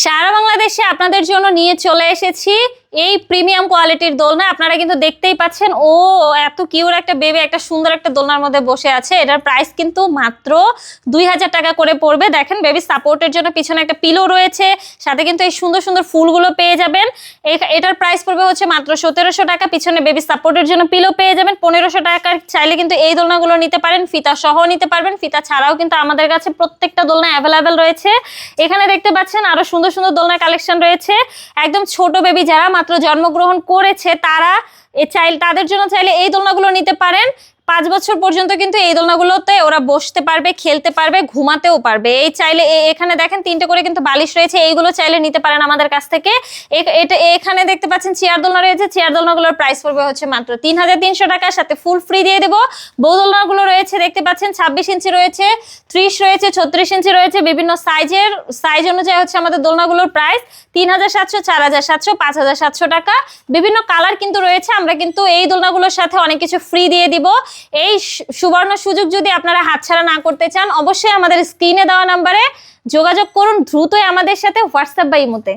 সারা বাংলাদেশে আপনাদের জন্য নিয়ে চলে এসেছি এই প্রিমিয়াম কোয়ালিটির দোলনা। আপনারা কিন্তু দেখতেই পাচ্ছেন, ও এত কিউট একটা বেবি একটা সুন্দর একটা দোলনার মধ্যে বসে আছে। এটার প্রাইস কিন্তু মাত্র 2000 টাকা করে পড়বে। দেখেন বেবি সাপোর্টের জন্য পিছনে একটা পিলো রয়েছে, সাথে কিন্তু এই সুন্দর সুন্দর ফুলগুলো পেয়ে যাবেন। এটার প্রাইস পড়বে হচ্ছে মাত্র 1700 টাকা। পিছনে বেবি সাপোর্টের জন্য পিলো পেয়ে যাবেন 1500 টাকা। চাইলে কিন্তু এই দোলনাগুলো নিতে পারেন, ফিতা সহ নিতে পারবেন। ফিতা ছাড়াও কিন্তু আমাদের কাছে প্রত্যেকটা দোলনা অ্যাভেলেবেল রয়েছে। এখানে দেখতে পাচ্ছেন আরো সুন্দর সুন্দর দোলনার কালেকশন রয়েছে। একদম ছোট বেবি যারা মাত্র জন্মগ্রহণ করেছে তারা তাদের জন্য চাইলে এই দোলনাগুলো নিতে পারেন। 5 বছর পর্যন্ত কিন্তু এই দোলনাগুলোতে ওরা বসতে পারবে, খেলতে পারবে, ঘুমাতেও পারবে। এই চাইলে এখানে দেখেন 3টে করে কিন্তু বালিশ রয়েছে, এইগুলো চাইলে নিতে পারেন আমাদের কাছ থেকে। এখানে দেখতে পাচ্ছেন চেয়ার দোলনা রয়েছে। চেয়ার দোলনাগুলোর প্রাইস পড়বে হচ্ছে মাত্র 3300 টাকা, সাথে ফুল ফ্রি দিয়ে দেবো। বউ দোলনাগুলো রয়েছে দেখতে পাচ্ছেন 26 ইঞ্চি রয়েছে, 30 রয়েছে, 36 ইঞ্চি রয়েছে। বিভিন্ন সাইজ অনুযায়ী হচ্ছে আমাদের দোলনাগুলোর প্রাইস 3700, 4700, 5700 টাকা। বিভিন্ন কালার কিন্তু রয়েছে। আমরা কিন্তু এই দোলনাগুলোর সাথে অনেক কিছু ফ্রি দিয়ে দিব। এই সুবর্ণ সুযোগ যদি আপনারা হাতছাড়া না করতে চান, অবশ্যই আমাদের স্ক্রিনে দেওয়া নাম্বারে যোগাযোগ করুন দ্রুতই আমাদের সাথে, হোয়াটসঅ্যাপ বা ইমোতে।